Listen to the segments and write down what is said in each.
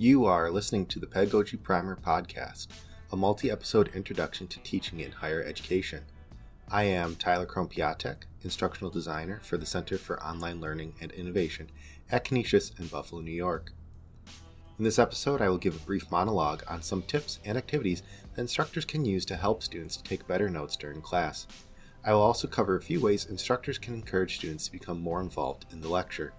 You are listening to the Pedagogy Primer podcast, a multi-episode introduction to teaching in higher education. I am Tyler Krompiatek, instructional designer for the Center for Online Learning and Innovation at Canisius in Buffalo, New York. In this episode, I will give a brief monologue on some tips and activities that instructors can use to help students to take better notes during class. I will also cover a few ways instructors can encourage students to become more involved in the lecture.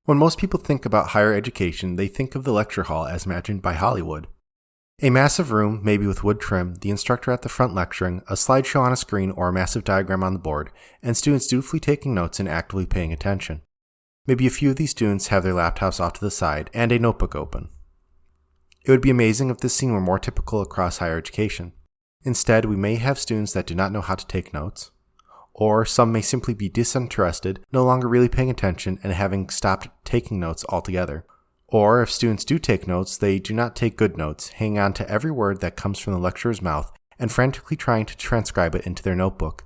When most people think about higher education, they think of the lecture hall as imagined by Hollywood. A massive room, maybe with wood trim, the instructor at the front lecturing, a slideshow on a screen or a massive diagram on the board, and students dutifully taking notes and actively paying attention. Maybe a few of these students have their laptops off to the side and a notebook open. It would be amazing if this scene were more typical across higher education. Instead, we may have students that do not know how to take notes, or some may simply be disinterested, no longer really paying attention, and having stopped taking notes altogether. Or if students do take notes, they do not take good notes, hanging on to every word that comes from the lecturer's mouth and frantically trying to transcribe it into their notebook.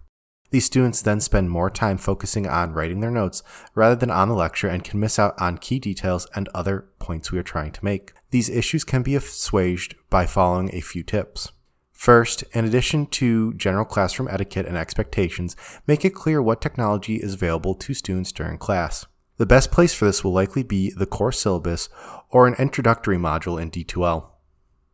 These students then spend more time focusing on writing their notes rather than on the lecture and can miss out on key details and other points we are trying to make. These issues can be assuaged by following a few tips. First, in addition to general classroom etiquette and expectations, make it clear what technology is available to students during class. The best place for this will likely be the core syllabus or an introductory module in D2L.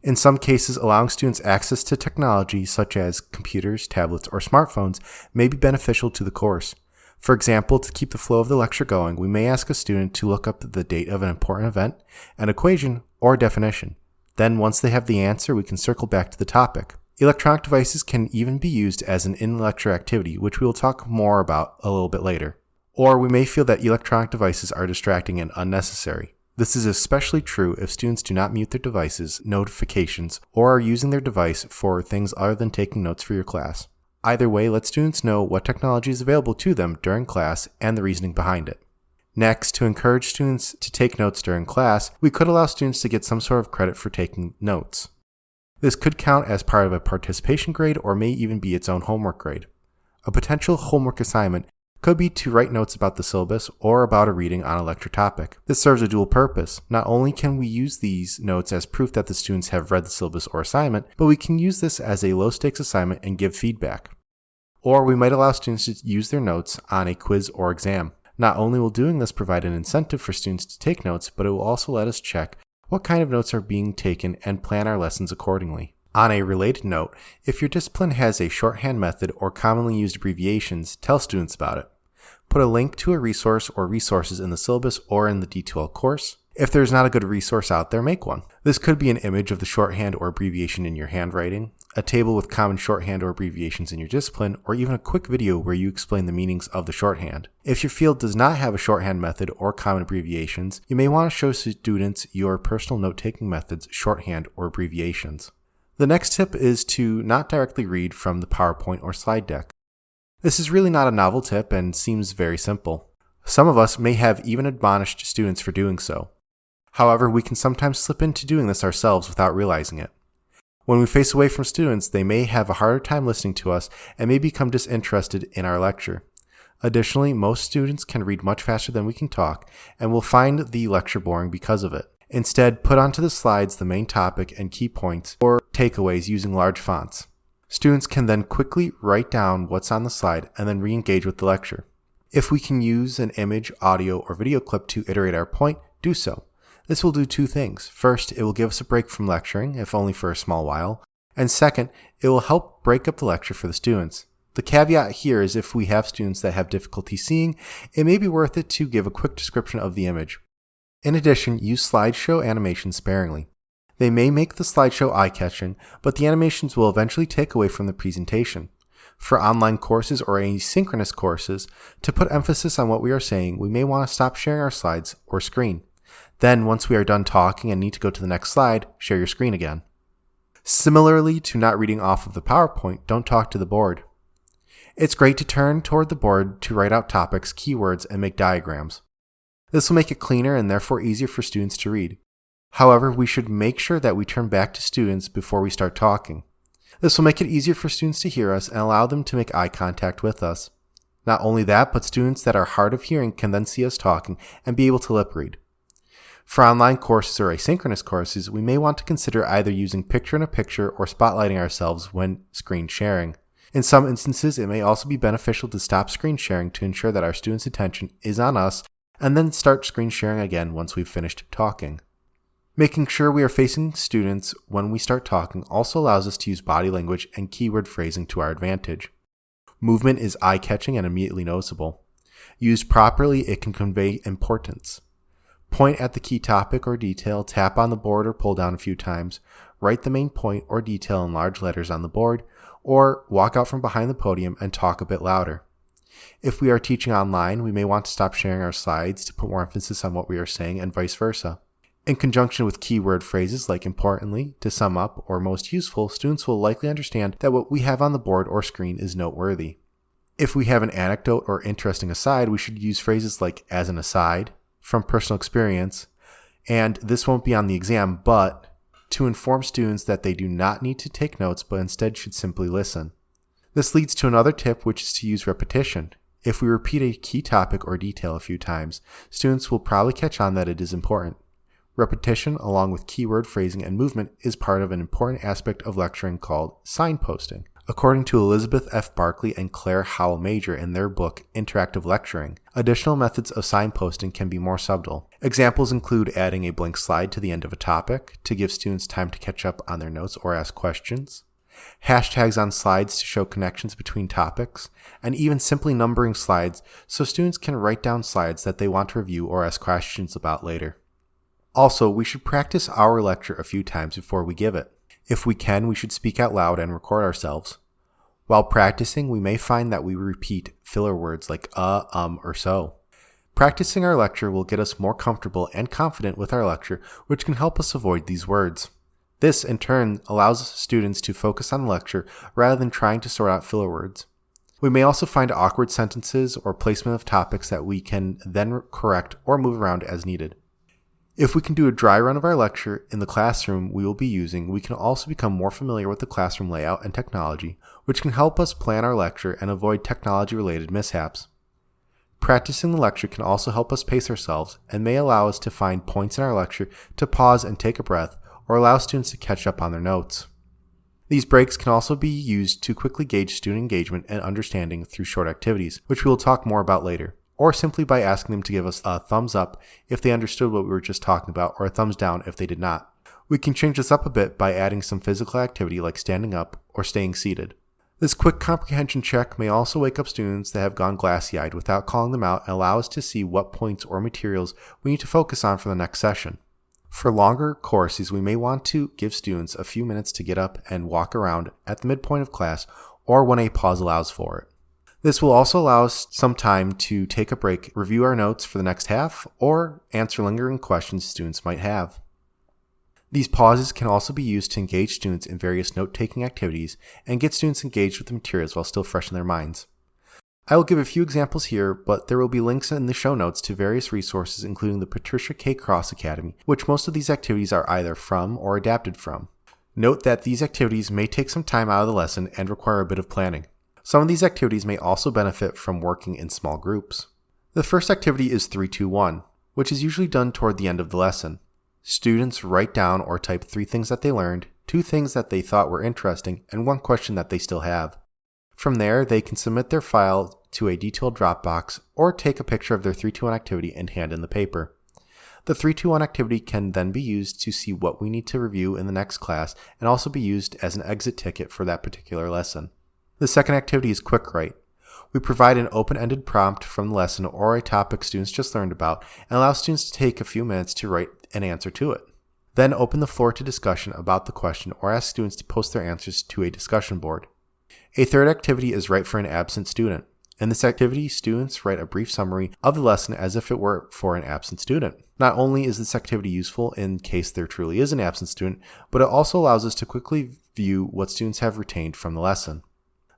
In some cases, allowing students access to technology such as computers, tablets, or smartphones may be beneficial to the course. For example, to keep the flow of the lecture going, we may ask a student to look up the date of an important event, an equation, or definition. Then, once they have the answer, we can circle back to the topic. Electronic devices can even be used as an in-lecture activity, which we will talk more about a little bit later. Or we may feel that electronic devices are distracting and unnecessary. This is especially true if students do not mute their devices, notifications, or are using their device for things other than taking notes for your class. Either way, let students know what technology is available to them during class and the reasoning behind it. Next, to encourage students to take notes during class, we could allow students to get some sort of credit for taking notes. This could count as part of a participation grade or may even be its own homework grade. A potential homework assignment could be to write notes about the syllabus or about a reading on a lecture topic. This serves a dual purpose. Not only can we use these notes as proof that the students have read the syllabus or assignment, but we can use this as a low-stakes assignment and give feedback. Or we might allow students to use their notes on a quiz or exam. Not only will doing this provide an incentive for students to take notes, but it will also let us check what kind of notes are being taken and plan our lessons accordingly. On a related note, if your discipline has a shorthand method or commonly used abbreviations, tell students about it. Put a link to a resource or resources in the syllabus or in the D2L course. If there's not a good resource out there, make one. This could be an image of the shorthand or abbreviation in your handwriting, a table with common shorthand or abbreviations in your discipline, or even a quick video where you explain the meanings of the shorthand. If your field does not have a shorthand method or common abbreviations, you may want to show students your personal note-taking methods, shorthand, or abbreviations. The next tip is to not directly read from the PowerPoint or slide deck. This is really not a novel tip and seems very simple. Some of us may have even admonished students for doing so. However, we can sometimes slip into doing this ourselves without realizing it. When we face away from students, they may have a harder time listening to us and may become disinterested in our lecture. Additionally, most students can read much faster than we can talk and will find the lecture boring because of it. Instead, put onto the slides the main topic and key points or takeaways using large fonts. Students can then quickly write down what's on the slide and then re-engage with the lecture. If we can use an image, audio, or video clip to iterate our point, do so. This will do two things. First, it will give us a break from lecturing, if only for a small while. And second, it will help break up the lecture for the students. The caveat here is if we have students that have difficulty seeing, it may be worth it to give a quick description of the image. In addition, use slideshow animations sparingly. They may make the slideshow eye-catching, but the animations will eventually take away from the presentation. For online courses or asynchronous courses, to put emphasis on what we are saying, we may want to stop sharing our slides or screen. Then, once we are done talking and need to go to the next slide, share your screen again. Similarly to not reading off of the PowerPoint, don't talk to the board. It's great to turn toward the board to write out topics, keywords, and make diagrams. This will make it cleaner and therefore easier for students to read. However, we should make sure that we turn back to students before we start talking. This will make it easier for students to hear us and allow them to make eye contact with us. Not only that, but students that are hard of hearing can then see us talking and be able to lip read. For online courses or asynchronous courses, we may want to consider either using picture-in-a-picture or spotlighting ourselves when screen sharing. In some instances, it may also be beneficial to stop screen sharing to ensure that our students' attention is on us and then start screen sharing again once we've finished talking. Making sure we are facing students when we start talking also allows us to use body language and keyword phrasing to our advantage. Movement is eye-catching and immediately noticeable. Used properly, it can convey importance. Point at the key topic or detail, tap on the board or pull down a few times, write the main point or detail in large letters on the board, or walk out from behind the podium and talk a bit louder. If we are teaching online, we may want to stop sharing our slides to put more emphasis on what we are saying and vice versa. In conjunction with keyword phrases like importantly, to sum up, or most useful, students will likely understand that what we have on the board or screen is noteworthy. If we have an anecdote or interesting aside, we should use phrases like as an aside, from personal experience, and this won't be on the exam, but to inform students that they do not need to take notes but instead should simply listen. This leads to another tip, which is to use repetition. If we repeat a key topic or detail a few times, students will probably catch on that it is important. Repetition, along with keyword phrasing and movement, is part of an important aspect of lecturing called signposting. According to Elizabeth F. Barkley and Claire Howell Major in their book, Interactive Lecturing, additional methods of signposting can be more subtle. Examples include adding a blank slide to the end of a topic to give students time to catch up on their notes or ask questions, hashtags on slides to show connections between topics, and even simply numbering slides so students can write down slides that they want to review or ask questions about later. Also, we should practice our lecture a few times before we give it. If we can, we should speak out loud and record ourselves. While practicing, we may find that we repeat filler words like or so. Practicing our lecture will get us more comfortable and confident with our lecture, which can help us avoid these words. This, in turn, allows students to focus on the lecture rather than trying to sort out filler words. We may also find awkward sentences or placement of topics that we can then correct or move around as needed. If we can do a dry run of our lecture in the classroom we will be using, we can also become more familiar with the classroom layout and technology, which can help us plan our lecture and avoid technology-related mishaps. Practicing the lecture can also help us pace ourselves and may allow us to find points in our lecture to pause and take a breath, or allow students to catch up on their notes. These breaks can also be used to quickly gauge student engagement and understanding through short activities, which we will talk more about later, or simply by asking them to give us a thumbs up if they understood what we were just talking about, or a thumbs down if they did not. We can change this up a bit by adding some physical activity like standing up or staying seated. This quick comprehension check may also wake up students that have gone glassy-eyed without calling them out and allow us to see what points or materials we need to focus on for the next session. For longer courses, we may want to give students a few minutes to get up and walk around at the midpoint of class or when a pause allows for it. This will also allow us some time to take a break, review our notes for the next half, or answer lingering questions students might have. These pauses can also be used to engage students in various note-taking activities and get students engaged with the materials while still fresh in their minds. I will give a few examples here, but there will be links in the show notes to various resources including the Patricia K. Cross Academy, which most of these activities are either from or adapted from. Note that these activities may take some time out of the lesson and require a bit of planning. Some of these activities may also benefit from working in small groups. The first activity is 3-2-1, which is usually done toward the end of the lesson. Students write down or type 3 things that they learned, 2 things that they thought were interesting, and 1 question that they still have. From there, they can submit their file to a detailed Dropbox or take a picture of their 3-2-1 activity and hand in the paper. The 3-2-1 activity can then be used to see what we need to review in the next class and also be used as an exit ticket for that particular lesson. The second activity is Quick Write. We provide an open-ended prompt from the lesson or a topic students just learned about and allow students to take a few minutes to write an answer to it. Then open the floor to discussion about the question or ask students to post their answers to a discussion board. A third activity is Write for an Absent Student. In this activity, students write a brief summary of the lesson as if it were for an absent student. Not only is this activity useful in case there truly is an absent student, but it also allows us to quickly view what students have retained from the lesson.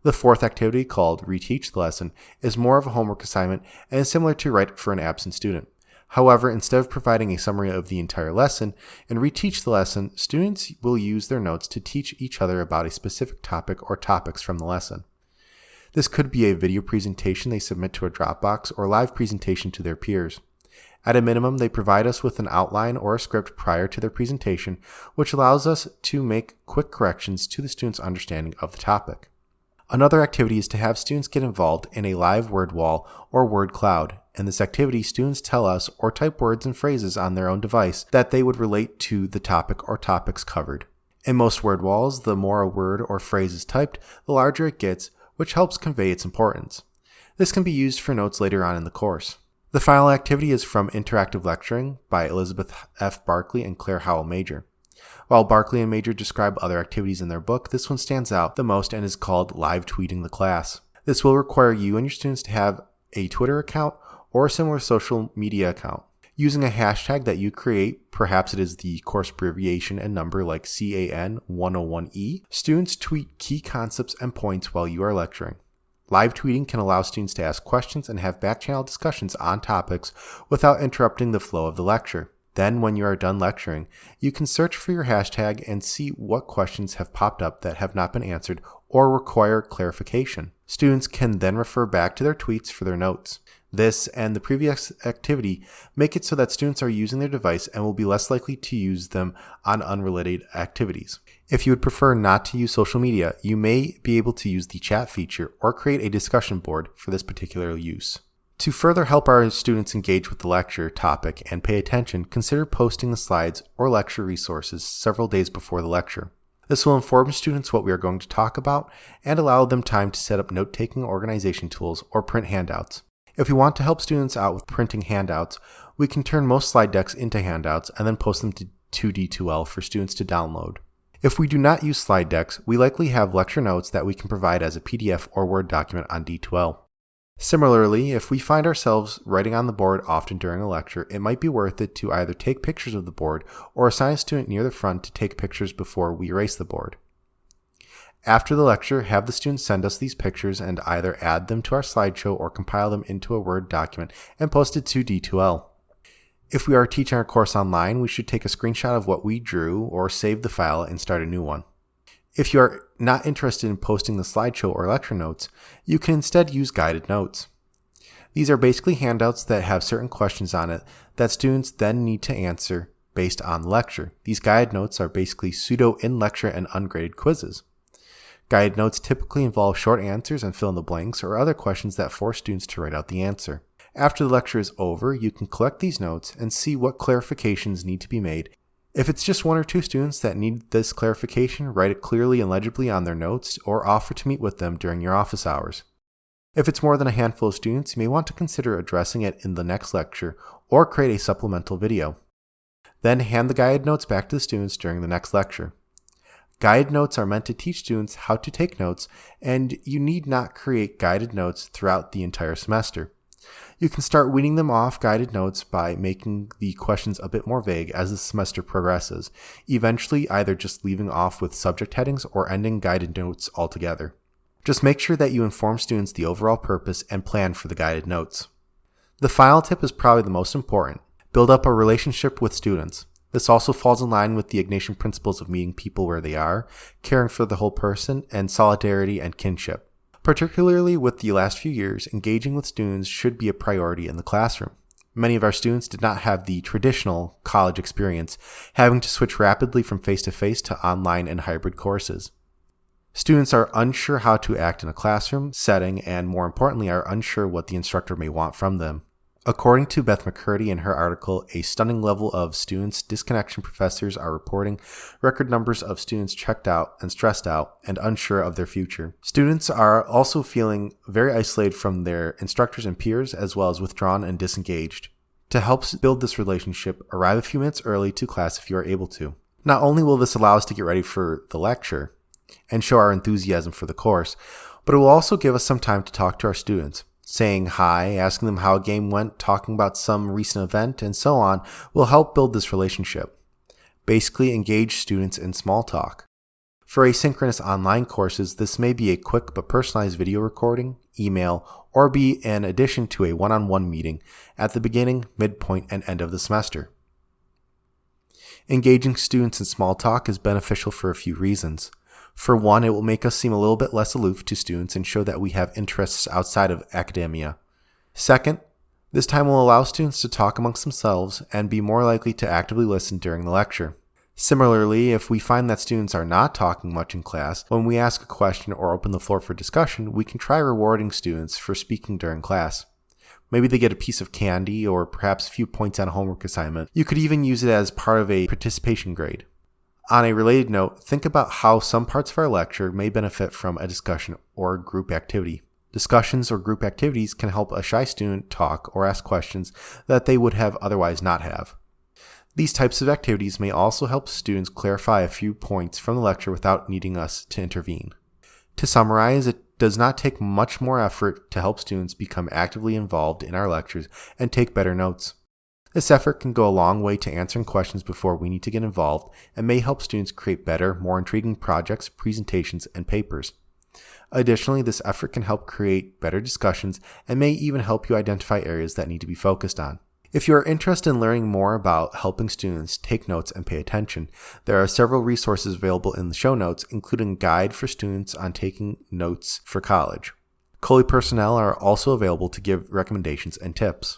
The fourth activity, called Reteach the Lesson, is more of a homework assignment and is similar to Write for an Absent Student. However, instead of providing a summary of the entire lesson, in Reteach the Lesson, students will use their notes to teach each other about a specific topic or topics from the lesson. This could be a video presentation they submit to a Dropbox or live presentation to their peers. At a minimum, they provide us with an outline or a script prior to their presentation, which allows us to make quick corrections to the student's understanding of the topic. Another activity is to have students get involved in a live word wall or word cloud. In this activity, students tell us or type words and phrases on their own device that they would relate to the topic or topics covered. In most word walls, the more a word or phrase is typed, the larger it gets, which helps convey its importance. This can be used for notes later on in the course. The final activity is from Interactive Lecturing by Elizabeth F. Barkley and Claire Howell Major. While Barkley and Major describe other activities in their book, this one stands out the most and is called Live Tweeting the Class. This will require you and your students to have a Twitter account or a similar social media account. Using a hashtag that you create, perhaps it is the course abbreviation and number like CAN101E, students tweet key concepts and points while you are lecturing. Live tweeting can allow students to ask questions and have back-channel discussions on topics without interrupting the flow of the lecture. Then, when you are done lecturing, you can search for your hashtag and see what questions have popped up that have not been answered or require clarification. Students can then refer back to their tweets for their notes. This and the previous activity make it so that students are using their device and will be less likely to use them on unrelated activities. If you would prefer not to use social media, you may be able to use the chat feature or create a discussion board for this particular use. To further help our students engage with the lecture topic and pay attention, consider posting the slides or lecture resources several days before the lecture. This will inform students what we are going to talk about and allow them time to set up note-taking organization tools or print handouts. If we want to help students out with printing handouts, we can turn most slide decks into handouts and then post them to D2L for students to download. If we do not use slide decks, we likely have lecture notes that we can provide as a PDF or Word document on D2L. Similarly, if we find ourselves writing on the board often during a lecture, it might be worth it to either take pictures of the board or assign a student near the front to take pictures before we erase the board. After the lecture, have the students send us these pictures and either add them to our slideshow or compile them into a Word document and post it to D2L. If we are teaching our course online, we should take a screenshot of what we drew or save the file and start a new one. If you are not interested in posting the slideshow or lecture notes, you can instead use guided notes. These are basically handouts that have certain questions on it that students then need to answer based on the lecture. These guided notes are basically pseudo in-lecture and ungraded quizzes. Guided notes typically involve short answers and fill in the blanks or other questions that force students to write out the answer. After the lecture is over, you can collect these notes and see what clarifications need to be made. If it's just one or two students that need this clarification, write it clearly and legibly on their notes or offer to meet with them during your office hours. If it's more than a handful of students, you may want to consider addressing it in the next lecture or create a supplemental video. Then hand the guided notes back to the students during the next lecture. Guided notes are meant to teach students how to take notes, and you need not create guided notes throughout the entire semester. You can start weaning them off guided notes by making the questions a bit more vague as the semester progresses, eventually either just leaving off with subject headings or ending guided notes altogether. Just make sure that you inform students the overall purpose and plan for the guided notes. The final tip is probably the most important. Build up a relationship with students. This also falls in line with the Ignatian principles of meeting people where they are, caring for the whole person, and solidarity and kinship. Particularly with the last few years, engaging with students should be a priority in the classroom. Many of our students did not have the traditional college experience, having to switch rapidly from face-to-face to online and hybrid courses. Students are unsure how to act in a classroom setting and, more importantly, are unsure what the instructor may want from them. According to Beth McCurdy in her article, a stunning level of students disconnection professors are reporting record numbers of students checked out and stressed out and unsure of their future. Students are also feeling very isolated from their instructors and peers, as well as withdrawn and disengaged. To help build this relationship, arrive a few minutes early to class if you are able to. Not only will this allow us to get ready for the lecture and show our enthusiasm for the course, but it will also give us some time to talk to our students. Saying hi, asking them how a game went, talking about some recent event, and so on will help build this relationship. Basically, engage students in small talk. For asynchronous online courses, this may be a quick but personalized video recording, email, or be an addition to a one-on-one meeting at the beginning, midpoint, and end of the semester. Engaging students in small talk is beneficial for a few reasons. For one, it will make us seem a little bit less aloof to students and show that we have interests outside of academia. Second, this time will allow students to talk amongst themselves and be more likely to actively listen during the lecture. Similarly, if we find that students are not talking much in class, when we ask a question or open the floor for discussion, we can try rewarding students for speaking during class. Maybe they get a piece of candy or perhaps a few points on a homework assignment. You could even use it as part of a participation grade. On a related note, think about how some parts of our lecture may benefit from a discussion or group activity. Discussions or group activities can help a shy student talk or ask questions that they would have otherwise not have. These types of activities may also help students clarify a few points from the lecture without needing us to intervene. To summarize, it does not take much more effort to help students become actively involved in our lectures and take better notes. This effort can go a long way to answering questions before we need to get involved and may help students create better, more intriguing projects, presentations, and papers. Additionally, this effort can help create better discussions and may even help you identify areas that need to be focused on. If you are interested in learning more about helping students take notes and pay attention, there are several resources available in the show notes, including a guide for students on taking notes for college. Coley personnel are also available to give recommendations and tips.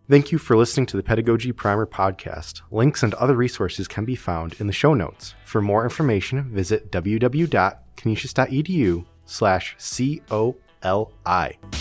Thank you for listening to the Pedagogy Primer podcast. Links and other resources can be found in the show notes. For more information, visit www.canisius.edu/COLI.